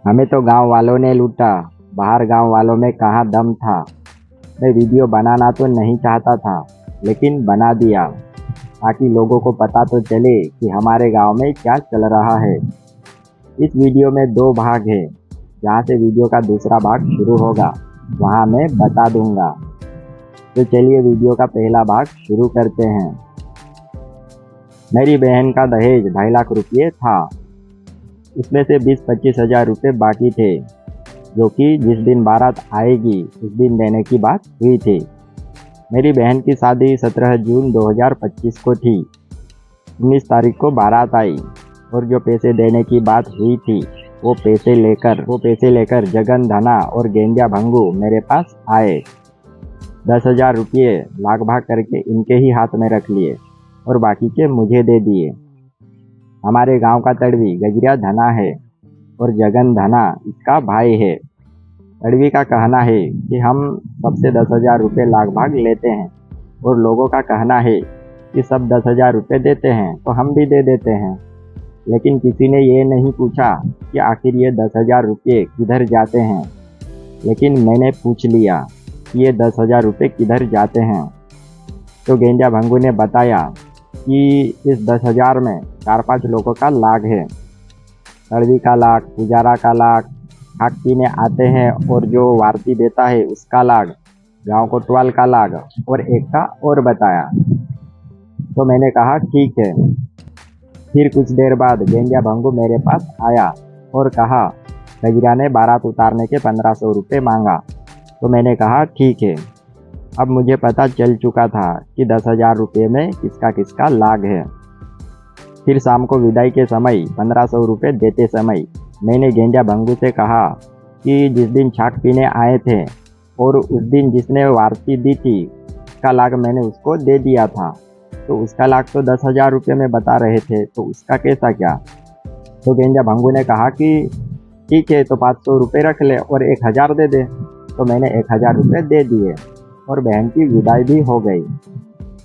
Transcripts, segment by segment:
हमें तो गांव वालों ने लूटा, बाहर गांव वालों में कहाँ दम था। मैं वीडियो बनाना तो नहीं चाहता था, लेकिन बना दिया ताकि लोगों को पता तो चले कि हमारे गांव में क्या चल रहा है। इस वीडियो में 2 भाग है। जहाँ से वीडियो का दूसरा भाग शुरू होगा वहाँ मैं बता दूंगा। तो चलिए वीडियो का पहला भाग शुरू करते हैं। मेरी बहन का दहेज 2.5 लाख रुपये था। उसमें से 20-25 हज़ार रुपये बाकी थे, जो कि जिस दिन बारात आएगी उस दिन देने की बात हुई थी। मेरी बहन की शादी 17 जून 2025 को थी। 19 तारीख को बारात आई और जो पैसे देने की बात हुई थी वो पैसे लेकर जगन धना और गेंजा भंगू मेरे पास आए। 10,000 रुपये लाख भाग करके इनके ही हाथ में रख लिए और बाकी के मुझे दे दिए। हमारे गांव का तड़वी गजरिया धना है और जगन धना इसका भाई है। तड़वी का कहना है कि हम सबसे 10,000 रुपये लाख भाग लेते हैं और लोगों का कहना है कि सब 10,000 रुपये देते हैं तो हम भी दे देते हैं। लेकिन किसी ने ये नहीं पूछा कि आखिर ये 10,000 रुपये किधर जाते हैं। लेकिन मैंने पूछ लिया कि ये 10,000 रुपये किधर जाते हैं। तो गेंजा भंगू ने बताया कि इस 10,000 में 4-5 लोगों का लाग है। तड़वी का लाग, पुजारा का लाग, खाक पीने आते हैं और जो वारती देता है उसका लाग, गांव कोतवाल का लाग और एक का और बताया। तो मैंने कहा ठीक है। फिर कुछ देर बाद गेंजा भंगू मेरे पास आया और कहा गजरिया ने बारात उतारने के 1500 रुपये मांगा। तो मैंने कहा ठीक है। अब मुझे पता चल चुका था कि 10,000 रुपये में किसका किसका लाग है। फिर शाम को विदाई के समय 1500 रुपये देते समय मैंने गेंजा भंगू से कहा कि जिस दिन छाक पीने आए थे और उस दिन जिसने वारसी दी थी उसका लाग मैंने उसको दे दिया था, तो उसका लाग तो 10,000 रुपये में बता रहे थे, तो उसका कैसा क्या। तो गेंजा भंगू ने कहा कि ठीक है, तो 500 रुपये रख ले और 1,000 दे दे। तो मैंने 1,000 रुपये दे दिए और बहन की विदाई भी हो गई।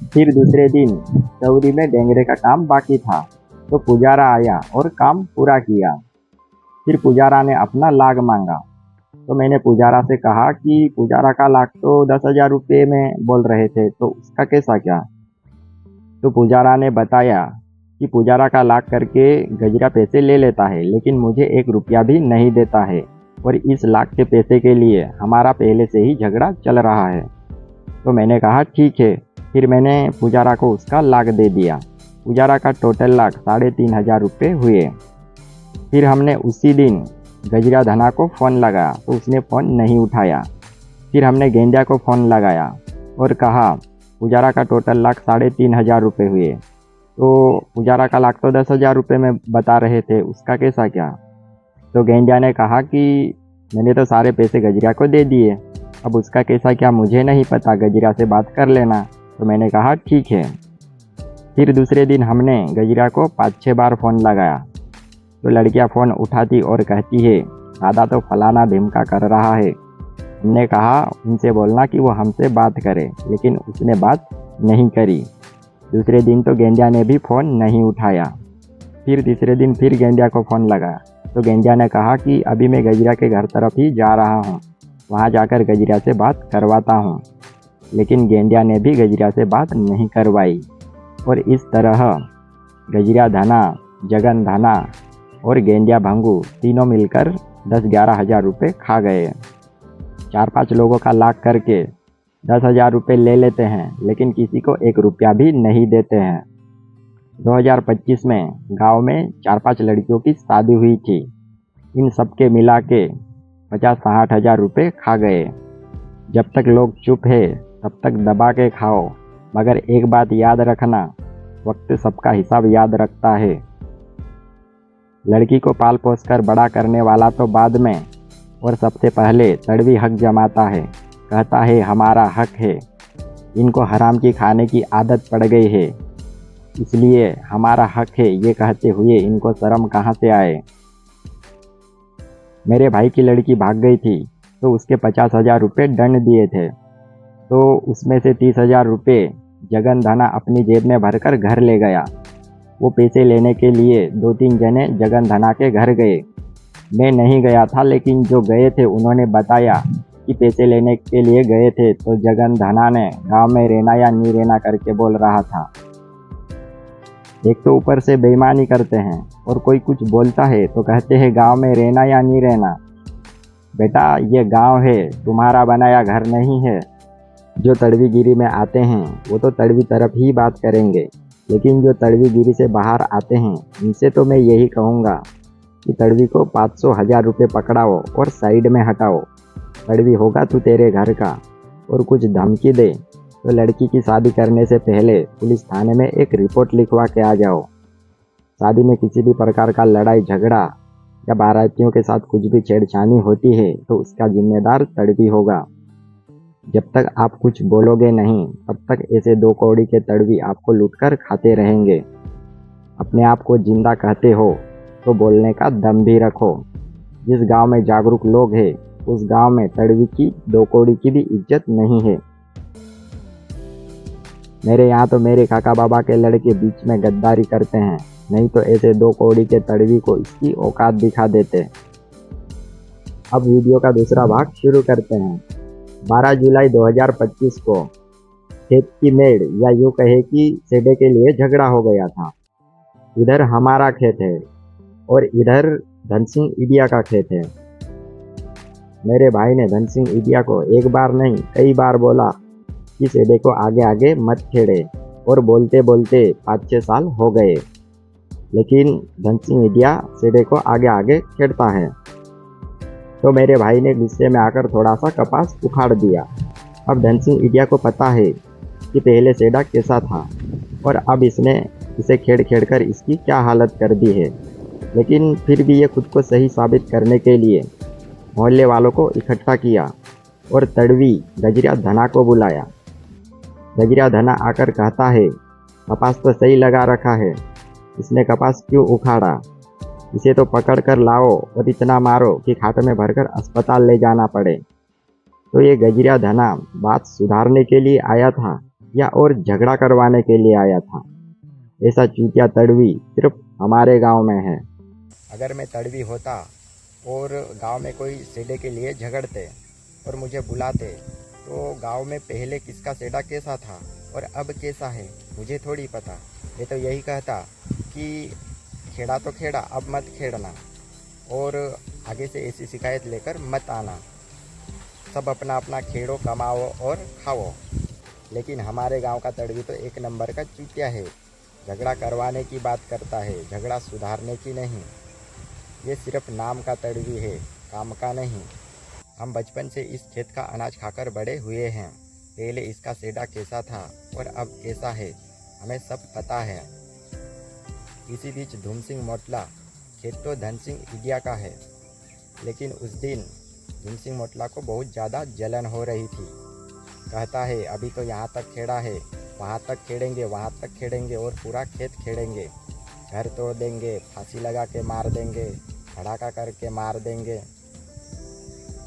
फिर दूसरे दिन चौरी में डेंगरे का काम बाकी था, तो पुजारा आया और काम पूरा किया। फिर पुजारा ने अपना लाग मांगा। तो मैंने पुजारा से कहा कि पुजारा का लाग तो 10,000 रुपये में बोल रहे थे, तो उसका कैसा क्या। तो पुजारा ने बताया कि पुजारा का लाग करके गजरा पैसे ले लेता है, लेकिन मुझे 1 रुपया भी नहीं देता है और इस लाख के पैसे के लिए हमारा पहले से ही झगड़ा चल रहा है। तो मैंने कहा ठीक है। फिर मैंने पुजारा को उसका लाग दे दिया। पुजारा का टोटल लाख 3,500 रुपये हुए। फिर हमने उसी दिन गजरिया धना को फ़ोन लगाया तो उसने फ़ोन नहीं उठाया। फिर हमने गेंजा को फ़ोन लगाया और कहा पुजारा का टोटल लाख 3,500 रुपये हुए, तो पुजारा का लाख तो 10,000 रुपये में बता रहे थे, उसका कैसा क्या। तो गेंजा ने कहा कि मैंने तो सारे पैसे गजरिया को दे दिए, अब उसका कैसा क्या मुझे नहीं पता, गजरिया से बात कर लेना। तो मैंने कहा ठीक है। फिर दूसरे दिन हमने गजरिया को 5-6 बार फ़ोन लगाया, तो लड़कियां फ़ोन उठाती और कहती है दादा तो फलाना ढिमका कर रहा है। हमने कहा उनसे बोलना कि वो हमसे बात करे, लेकिन उसने बात नहीं करी। दूसरे दिन तो गेंजा ने भी फ़ोन नहीं उठाया। फिर तीसरे दिन फिर गेंजा को फ़ोन लगाया, तो गेंजा ने कहा कि अभी मैं गजरिया के घर तरफ ही जा रहा हूँ, वहाँ जाकर गजरिया से बात करवाता हूँ। लेकिन गेंजा ने भी गजरिया से बात नहीं करवाई और इस तरह गजरिया धना, जगन धना और गेंजा भंगू तीनों मिलकर 10-11 हज़ार रुपये खा गए। 4-5 लोगों का लाग करके 10,000 रुपये ले लेते हैं, लेकिन किसी को 1 रुपया भी नहीं देते हैं। 2025 में गांव में 4-5 लड़कियों की शादी हुई थी। इन सब के मिला के 50-60 हज़ार रुपये खा गए। जब तक लोग चुप है तब तक दबा के खाओ, मगर एक बात याद रखना, वक्त सबका हिसाब याद रखता है। लड़की को पाल पोस कर बड़ा करने वाला तो बाद में और सबसे पहले तड़वी हक जमाता है, कहता है हमारा हक है। इनको हराम की खाने की आदत पड़ गई है, इसलिए हमारा हक है ये कहते हुए इनको शर्म कहाँ से आए। मेरे भाई की लड़की भाग गई थी तो उसके 50,000 रुपये दंड दिए थे, तो उसमें से 30,000 रुपये जगन धना अपनी जेब में भरकर घर ले गया। वो पैसे लेने के लिए 2-3 जने जगन धना के घर गए। मैं नहीं गया था, लेकिन जो गए थे उन्होंने बताया कि पैसे लेने के लिए गए थे तो जगन धना ने गांव में रहना या नहीं रहना करके बोल रहा था। एक तो ऊपर से बेईमानी करते हैं और कोई कुछ बोलता है तो कहते हैं गांव में रहना या नहीं रहना। बेटा ये गांव है, तुम्हारा बनाया घर नहीं है। जो तड़वीगिरी में आते हैं वो तो तड़वी तरफ ही बात करेंगे, लेकिन जो तड़वीगिरी से बाहर आते हैं उनसे तो मैं यही कहूँगा कि तड़वी को 500,000 रुपये पकड़ाओ और साइड में हटाओ। तड़वी होगा तू तेरे घर का, और कुछ धमकी दे तो लड़की की शादी करने से पहले पुलिस थाने में एक रिपोर्ट लिखवा के आ जाओ। शादी में किसी भी प्रकार का लड़ाई झगड़ा या बारातियों के साथ कुछ भी छेड़छानी होती है तो उसका जिम्मेदार तड़वी होगा। जब तक आप कुछ बोलोगे नहीं तब तक ऐसे 2 कौड़ी के तड़वी आपको लूटकर खाते रहेंगे। अपने आप को जिंदा कहते हो तो बोलने का दम भी रखो। जिस गांव में जागरूक लोग हैं उस गांव में तड़वी की 2 कौड़ी की भी इज्जत नहीं है। मेरे यहाँ तो मेरे काका बाबा के लड़के बीच में गद्दारी करते हैं, नहीं तो ऐसे 2 कौड़ी के तड़वी को इसकी औकात दिखा देते। अब वीडियो का दूसरा भाग शुरू करते हैं। 12 जुलाई 2025 को खेत की मेड़ या यूँ कहे कि सेडे के लिए झगड़ा हो गया था। इधर हमारा खेत है और इधर धन सिंह ईडिया का खेत है। मेरे भाई ने धन सिंह ईडिया को एक बार नहीं कई बार बोला कि सेडे को आगे आगे मत छेड़े, और बोलते बोलते 5-6 साल हो गए, लेकिन धन सिंह ईडिया सेडे को आगे आगे छेड़ता है। तो मेरे भाई ने गुस्से में आकर थोड़ा सा कपास उखाड़ दिया। अब धन सिंह ईडिया को पता है कि पहले सेडा कैसा था और अब इसने इसे खेड़ खेड़ कर इसकी क्या हालत कर दी है, लेकिन फिर भी ये खुद को सही साबित करने के लिए मोहल्ले वालों को इकट्ठा किया और तड़वी गजरिया धना को बुलाया। गजरिया धना आकर कहता है, कपास तो सही लगा रखा है, इसने कपास क्यों उखाड़ा? इसे तो पकड़ कर लाओ और इतना मारो कि खाट में भरकर अस्पताल ले जाना पड़े। तो ये गजरिया धना बात सुधारने के लिए आया था या और झगड़ा करवाने के लिए आया था? ऐसा चूतिया तड़वी सिर्फ हमारे गांव में है। अगर मैं तड़वी होता और गांव में कोई सेडे के लिए झगड़ते और मुझे बुलाते तो गांव में पहले किसका सेडा कैसा था और अब कैसा है मुझे थोड़ी पता। मैं तो यही कहता कि खेड़ा तो खेड़ा, अब मत खेड़ना, और आगे से ऐसी शिकायत लेकर मत आना। सब अपना अपना खेड़ो, कमाओ और खाओ। लेकिन हमारे गांव का तड़वी तो एक नंबर का चूतिया है। झगड़ा करवाने की बात करता है, झगड़ा सुधारने की नहीं। ये सिर्फ नाम का तड़वी है, काम का नहीं। हम बचपन से इस खेत का अनाज खाकर बड़े हुए हैं। पहले इसका सेडा कैसा था और अब कैसा है हमें सब पता है। इसी बीच धूम सिंह मोटला खेत तो धन सिंह ईडिया का है, लेकिन उस दिन धूम सिंह मोटला को बहुत ज़्यादा जलन हो रही थी। कहता है अभी तो यहाँ तक खेड़ा है, वहाँ तक खेड़ेंगे, वहाँ तक खेड़ेंगे और पूरा खेत खेड़ेंगे, घर तोड़ देंगे, फांसी लगा के मार देंगे, धड़ाका करके मार देंगे।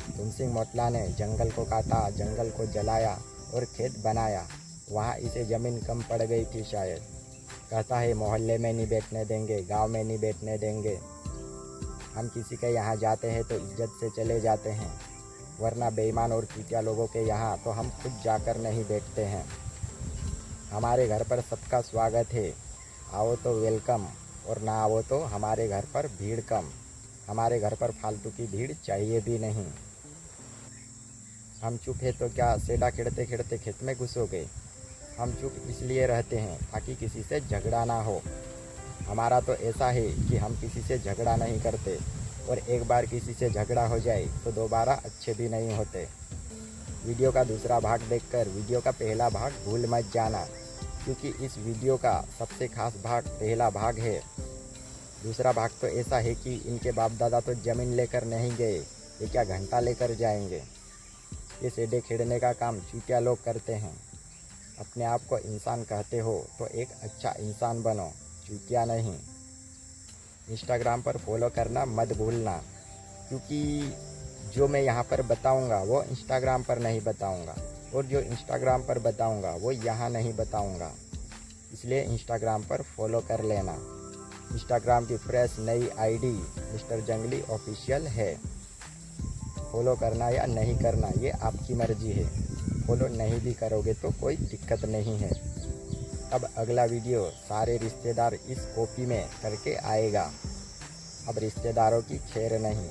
धूम सिंह मोटला ने जंगल को काटा, जंगल को जलाया और खेत बनाया। वहाँ इसे ज़मीन कम पड़ गई थी शायद। कहता है मोहल्ले में नहीं बैठने देंगे, गांव में नहीं बैठने देंगे। हम किसी के यहाँ जाते हैं तो इज्जत से चले जाते हैं, वरना बेईमान और चूतिया लोगों के यहाँ तो हम खुद जाकर नहीं बैठते हैं। हमारे घर पर सबका स्वागत है, आओ तो वेलकम, और ना आओ तो हमारे घर पर भीड़ कम। हमारे घर पर फालतू की भीड़ चाहिए भी नहीं। हम चुप है तो क्या सेडा खेड़ते खेड़ते खेत में घुसोगे? हम चुप इसलिए रहते हैं ताकि किसी से झगड़ा ना हो। हमारा तो ऐसा है कि हम किसी से झगड़ा नहीं करते, और एक बार किसी से झगड़ा हो जाए तो दोबारा अच्छे भी नहीं होते। वीडियो का दूसरा भाग देखकर वीडियो का पहला भाग भूल मत जाना, क्योंकि इस वीडियो का सबसे खास भाग पहला भाग है। दूसरा भाग तो ऐसा है कि इनके बाप दादा तो ज़मीन लेकर नहीं गए, ये क्या घंटा लेकर जाएंगे। ये सेडे खेड़ने का काम चूतिया लोग करते हैं। अपने आप को इंसान कहते हो तो एक अच्छा इंसान बनो, चूतिया नहीं। इंस्टाग्राम पर फॉलो करना मत भूलना, क्योंकि जो मैं यहाँ पर बताऊँगा वो इंस्टाग्राम पर नहीं बताऊँगा, और जो इंस्टाग्राम पर बताऊँगा वो यहाँ नहीं बताऊँगा। इसलिए इंस्टाग्राम पर फॉलो कर लेना। इंस्टाग्राम की फ्रेश नई आईडी मिस्टर जंगली ऑफिशियल है। फॉलो करना या नहीं करना ये आपकी मर्जी है। फॉलो नहीं भी करोगे तो कोई दिक्कत नहीं है। अब अगला वीडियो सारे रिश्तेदार इस कॉपी में करके आएगा। अब रिश्तेदारों की खैर नहीं।